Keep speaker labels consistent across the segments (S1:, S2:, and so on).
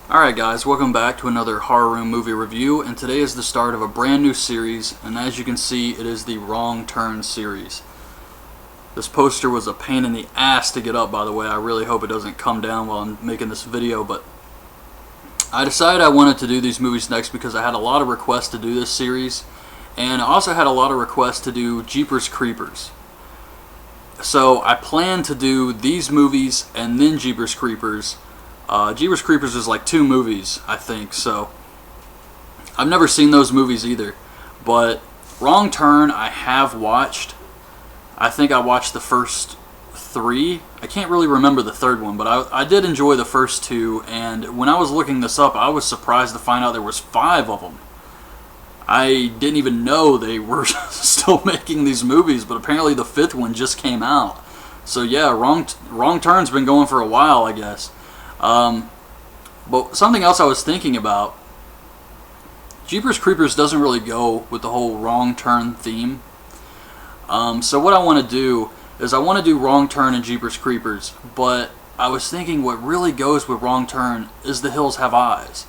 S1: Alright guys, welcome back to another Horror Room movie review, and today is the start of a brand new series, and as you can see, it is the Wrong Turn series. This poster was a pain in the ass to get up, by the way. I really hope it doesn't come down while I'm making this video, but I decided I wanted to do these movies next because I had a lot of requests to do this series, and I also had a lot of requests to do Jeepers Creepers. So I plan to do these movies and then Jeepers Creepers. Jeepers Creepers is like 2 movies, I think, so I've never seen those movies either. But Wrong Turn I have watched. I think I watched the first 3. I can't really remember the third one, but I did enjoy the first 2, and when I was looking this up, I was surprised to find out there was 5 of them. I didn't even know they were still making these movies, but apparently the 5th one just came out. So yeah, Wrong Turn's been going for a while, I guess. But something else I was thinking about, Jeepers Creepers doesn't really go with the whole Wrong Turn theme. So what I want to do is I want to do Wrong Turn and Jeepers Creepers, but I was thinking what really goes with Wrong Turn is The Hills Have Eyes.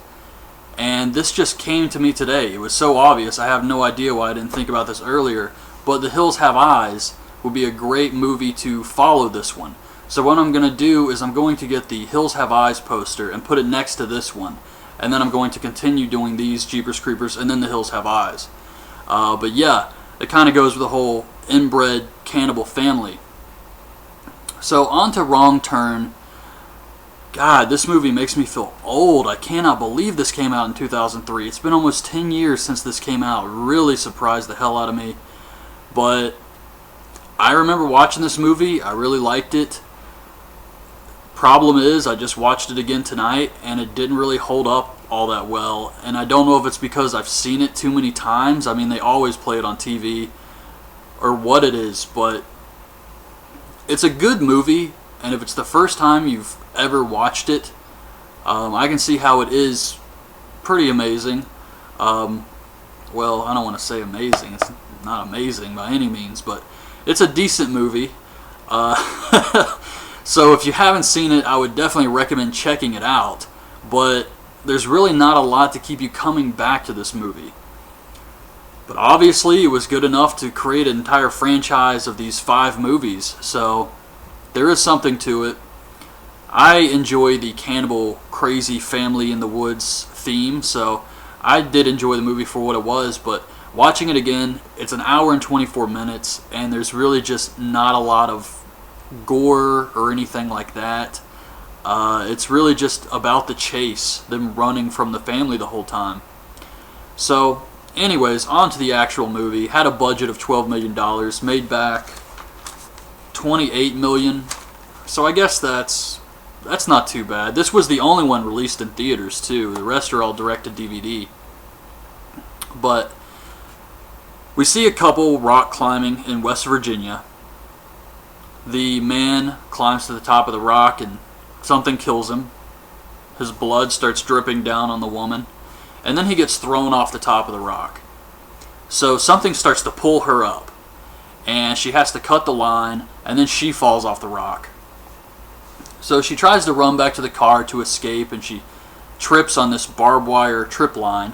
S1: And this just came to me today. It was so obvious, I have no idea why I didn't think about this earlier, but The Hills Have Eyes would be a great movie to follow this one. So what I'm going to do is I'm going to get the Hills Have Eyes poster and put it next to this one. And then I'm going to continue doing these Jeepers Creepers and then the Hills Have Eyes. But yeah, it kind of goes with the whole inbred cannibal family. So on to Wrong Turn. God, this movie makes me feel old. I cannot believe this came out in 2003. It's been almost 10 years since this came out. It really surprised the hell out of me. But I remember watching this movie. I really liked it. Problem is, I just watched it again tonight, and it didn't really hold up all that well. And I don't know if it's because I've seen it too many times. I mean, they always play it on TV, or what it is, but it's a good movie, and if it's the first time you've ever watched it, I can see how it is pretty amazing. Well, I don't want to say amazing. It's not amazing by any means, but it's a decent movie. So if you haven't seen it, I would definitely recommend checking it out. But there's really not a lot to keep you coming back to this movie. But obviously, it was good enough to create an entire franchise of these 5 movies. So there is something to it. I enjoy the cannibal crazy family in the woods theme, so I did enjoy the movie for what it was. But watching it again, it's an hour and 24 minutes, and there's really just not a lot of gore or anything like that. It's really just about the chase, them running from the family the whole time. So anyways, on to the actual movie. Had a budget of $12 million, made back $28 million, so I guess that's not too bad. This was the only one released in theaters too. The rest are all direct to DVD. But we see a couple rock climbing in West Virginia. The man climbs to the top of the rock and something kills him. His blood starts dripping down on the woman, and then he gets thrown off the top of the rock. So something starts to pull her up, and she has to cut the line, and then she falls off the rock. So she tries to run back to the car to escape, and she trips on this barbed wire trip line,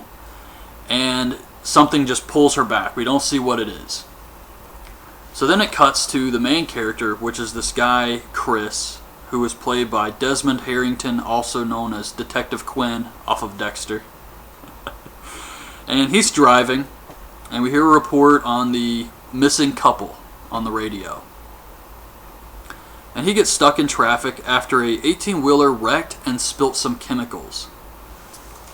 S1: and something just pulls her back. We don't see what it is. So then it cuts to the main character, which is this guy, Chris, who is played by Desmond Harrington, also known as Detective Quinn off of Dexter. And he's driving, and we hear a report on the missing couple on the radio. And he gets stuck in traffic after a 18-wheeler wrecked and spilt some chemicals.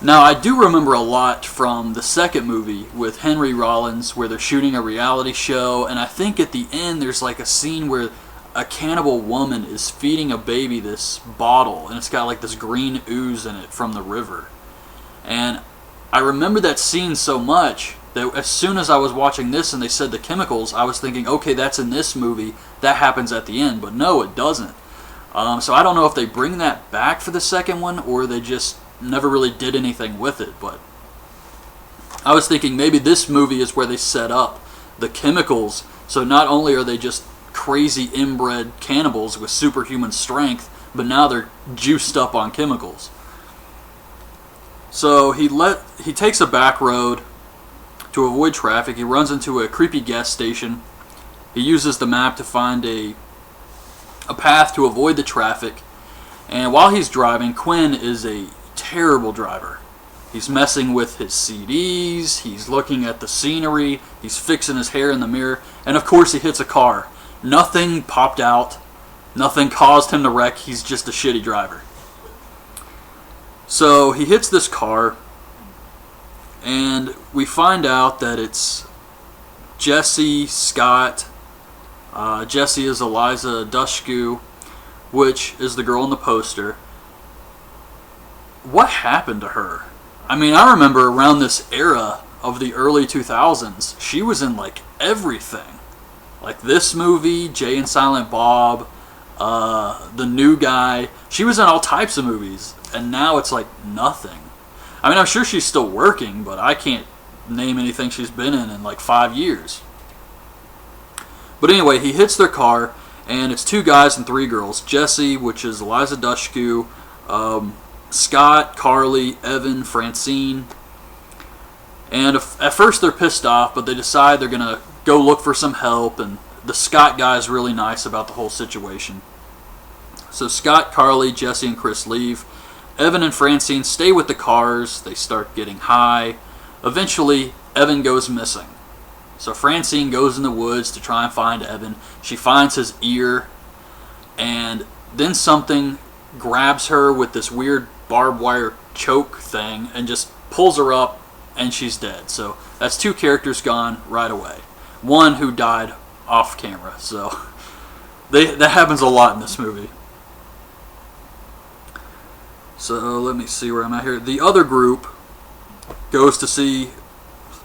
S1: Now, I do remember a lot from the second movie with Henry Rollins where they're shooting a reality show, and I think at the end there's like a scene where a cannibal woman is feeding a baby this bottle, and it's got like this green ooze in it from the river. And I remember that scene so much that as soon as I was watching this and they said the chemicals, I was thinking, okay, that's in this movie, that happens at the end, but no, it doesn't. So I don't know if they bring that back for the second one, or they just never really did anything with it, but I was thinking maybe this movie is where they set up the chemicals, so not only are they just crazy inbred cannibals with superhuman strength, but now they're juiced up on chemicals. So he takes a back road to avoid traffic. He runs into a creepy gas station. He uses the map to find a path to avoid the traffic. And while he's driving, Quinn is a terrible driver. He's messing with his CDs, he's looking at the scenery, he's fixing his hair in the mirror, and of course he hits a car. Nothing popped out, nothing caused him to wreck, he's just a shitty driver. So he hits this car, and we find out that it's Jesse, Scott. Jesse is Eliza Dushku, which is the girl in the poster. What happened to her? I mean, I remember around this era of the early 2000s, she was in like everything. Like this movie, Jay and Silent Bob, The New Guy. She was in all types of movies, and now it's like nothing. I mean, I'm sure she's still working, but I can't name anything she's been in like 5 years. But anyway, he hits their car, and it's 2 guys and 3 girls. Jesse, which is Eliza Dushku, Scott, Carly, Evan, Francine. And at first they're pissed off, but they decide they're going to go look for some help, and the Scott guy is really nice about the whole situation. So Scott, Carly, Jesse, and Chris leave. Evan and Francine stay with the cars. They start getting high. Eventually, Evan goes missing. So Francine goes in the woods to try and find Evan. She finds his ear, and then something grabs her with this weird barbed wire choke thing and just pulls her up, and she's dead. So that's 2 characters gone right away. One who died off camera. So that happens a lot in this movie. So let me see where I'm at here. The other group goes to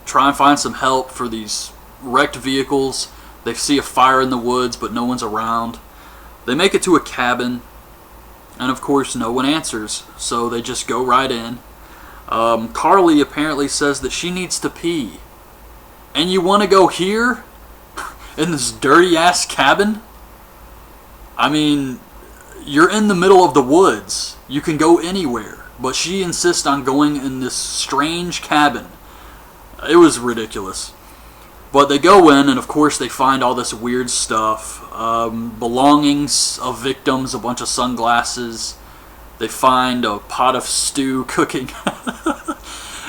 S1: try and find some help for these wrecked vehicles. They see a fire in the woods, but no one's around. They make it to a cabin, and of course no one answers, so they just go right in. Carly apparently says that she needs to pee. And you want to go here? In this dirty ass cabin? I mean, you're in the middle of the woods. You can go anywhere. But she insists on going in this strange cabin. It was ridiculous. But they go in, and of course they find all this weird stuff. Belongings of victims, a bunch of sunglasses. They find a pot of stew cooking.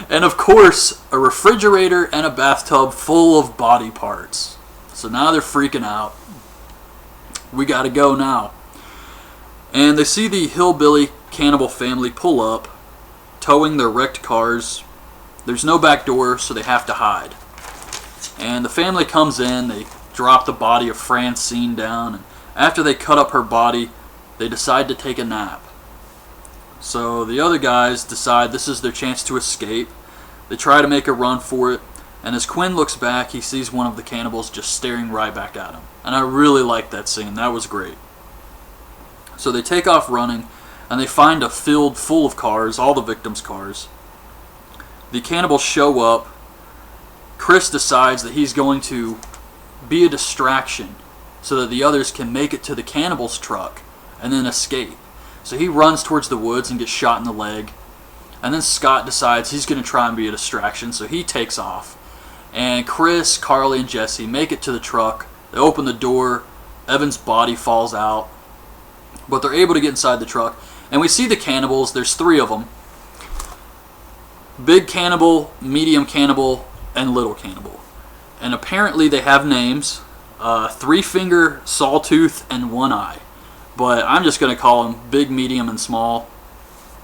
S1: And of course, a refrigerator and a bathtub full of body parts. So now they're freaking out. We gotta go now. And they see the hillbilly cannibal family pull up, towing their wrecked cars. There's no back door, so they have to hide. And the family comes in, they drop the body of Francine down, and after they cut up her body, they decide to take a nap. So the other guys decide this is their chance to escape. They try to make a run for it, and as Quinn looks back, he sees one of the cannibals just staring right back at him. And I really liked that scene. That was great. So they take off running, and they find a field full of cars, all the victims' cars. The cannibals show up. Chris decides that he's going to be a distraction so that the others can make it to the cannibals' truck and then escape. So he runs towards the woods and gets shot in the leg. And then Scott decides he's going to try and be a distraction, so he takes off. And Chris, Carly, and Jesse make it to the truck. They open the door. Evan's body falls out. But they're able to get inside the truck. And we see the cannibals. There's 3 of them. Big cannibal, medium cannibal, and little cannibal. And apparently they have names. 3-finger, sawtooth, and 1 eye. But I'm just going to call them big, medium, and small,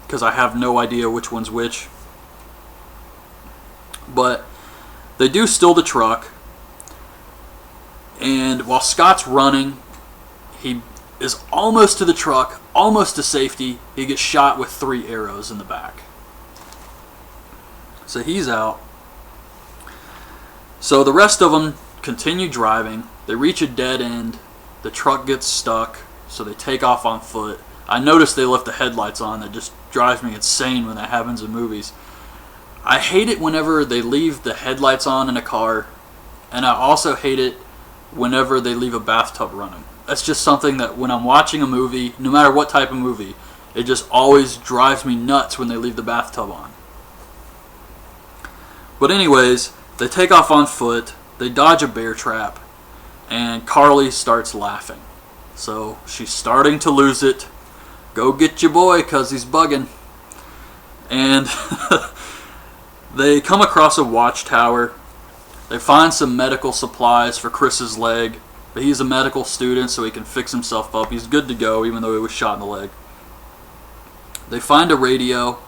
S1: because I have no idea which one's which. But they do steal the truck, and while Scott's running, he is almost to the truck, almost to safety. He gets shot with 3 arrows in the back. So he's out. So the rest of them continue driving. They reach a dead end. The truck gets stuck, so they take off on foot. I noticed they left the headlights on. That just drives me insane when that happens in movies. I hate it whenever they leave the headlights on in a car, and I also hate it whenever they leave a bathtub running. That's just something that when I'm watching a movie, no matter what type of movie, it just always drives me nuts when they leave the bathtub on. But anyways, they take off on foot, they dodge a bear trap, and Carly starts laughing. So she's starting to lose it. Go get your boy, 'cause he's bugging. And they come across a watchtower. They find some medical supplies for Chris's leg. But he's a medical student, so he can fix himself up. He's good to go, even though he was shot in the leg. They find a radio,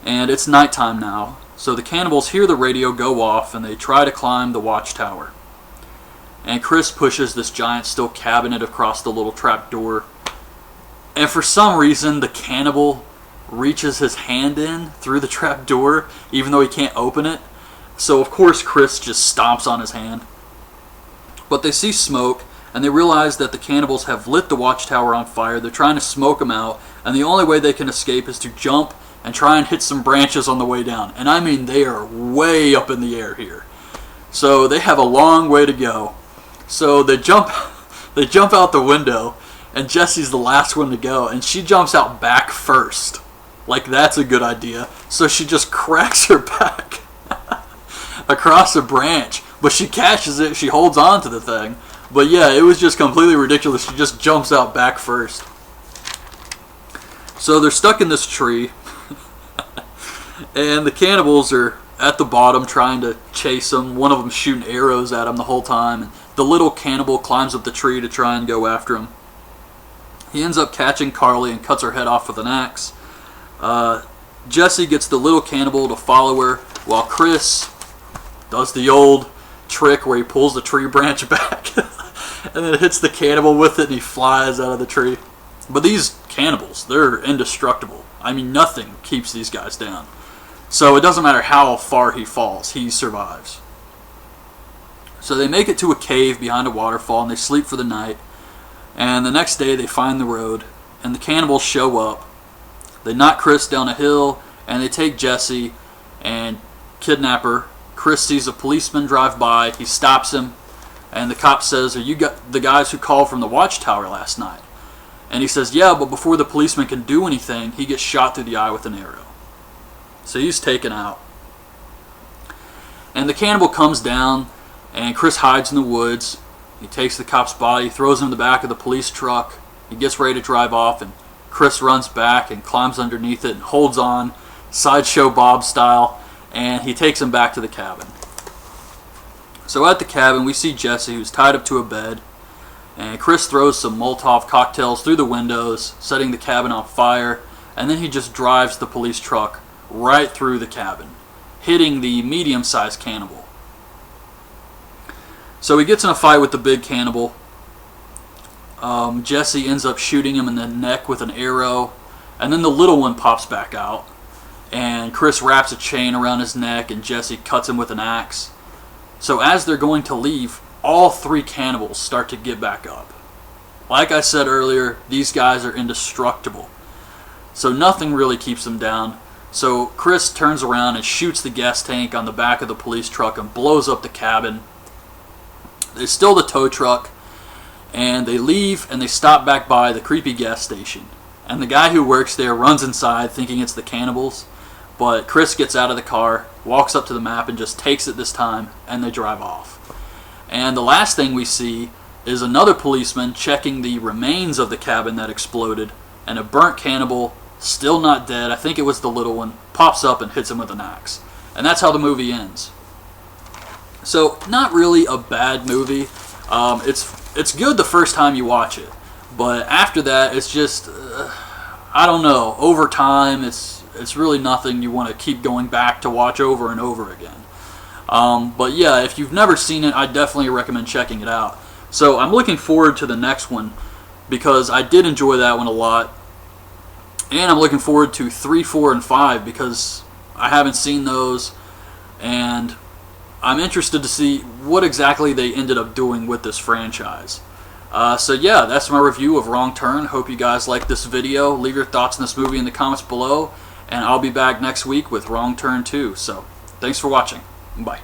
S1: and it's nighttime now. So the cannibals hear the radio go off, and they try to climb the watchtower. And Chris pushes this giant steel cabinet across the little trap door. And for some reason, the cannibal reaches his hand in through the trap door, even though he can't open it. So of course Chris just stomps on his hand. But they see smoke, and they realize that the cannibals have lit the watchtower on fire. They're trying to smoke them out, and the only way they can escape is to jump and try and hit some branches on the way down. And I mean, they are way up in the air here. So they have a long way to go. So they jump out the window, and Jesse's the last one to go, and she jumps out back first. Like, that's a good idea. So she just cracks her back across a branch. But she catches it, she holds on to the thing. But yeah, it was just completely ridiculous. She just jumps out back first. So they're stuck in this tree. And the cannibals are at the bottom trying to chase them. One of them shooting arrows at them the whole time. And the little cannibal climbs up the tree to try and go after him. He ends up catching Carly and cuts her head off with an axe. Jesse gets the little cannibal to follow her, while Chris does the old trick where he pulls the tree branch back and then hits the cannibal with it, and he flies out of the tree. But these cannibals, they're indestructible. I mean, nothing keeps these guys down. So it doesn't matter how far he falls, he survives. So they make it to a cave behind a waterfall, and they sleep for the night. And the next day they find the road, and the cannibals show up. They knock Chris down a hill, and they take Jesse and kidnap her. Chris sees a policeman drive by. He stops him, and the cop says, "Are you the guys who called from the watchtower last night?" And he says, "Yeah," but before the policeman can do anything, he gets shot through the eye with an arrow. So he's taken out. And the cannibal comes down, and Chris hides in the woods. He takes the cop's body, throws him in the back of the police truck. He gets ready to drive off, and Chris runs back and climbs underneath it and holds on, Sideshow Bob style, and he takes him back to the cabin. So at the cabin, we see Jesse, who's tied up to a bed, and Chris throws some Molotov cocktails through the windows, setting the cabin on fire, and then he just drives the police truck right through the cabin, hitting the medium-sized cannibal. So he gets in a fight with the big cannibal. Jesse ends up shooting him in the neck with an arrow, and then the little one pops back out, and Chris wraps a chain around his neck, and Jesse cuts him with an axe. So as they're going to leave, all three cannibals start to get back up. Like I said earlier, these guys are indestructible, so nothing really keeps them down. So Chris turns around and shoots the gas tank on the back of the police truck and blows up the cabin. They steal the tow truck, and they leave, and they stop back by the creepy gas station. And the guy who works there runs inside thinking it's the cannibals, but Chris gets out of the car, walks up to the map, and just takes it this time, and they drive off. And the last thing we see is another policeman checking the remains of the cabin that exploded, and a burnt cannibal, still not dead, I think it was the little one, pops up and hits him with an axe. And that's how the movie ends. So, not really a bad movie. It's good the first time you watch it, but after that, it's just, I don't know, over time, it's really nothing you want to keep going back to watch over and over again. But yeah, if you've never seen it, I definitely recommend checking it out. So I'm looking forward to the next one, because I did enjoy that one a lot. And I'm looking forward to 3, 4, and 5, because I haven't seen those, and I'm interested to see what exactly they ended up doing with this franchise. So yeah, that's my review of Wrong Turn. Hope you guys liked this video. Leave your thoughts on this movie in the comments below, and I'll be back next week with Wrong Turn 2. So, thanks for watching. Bye.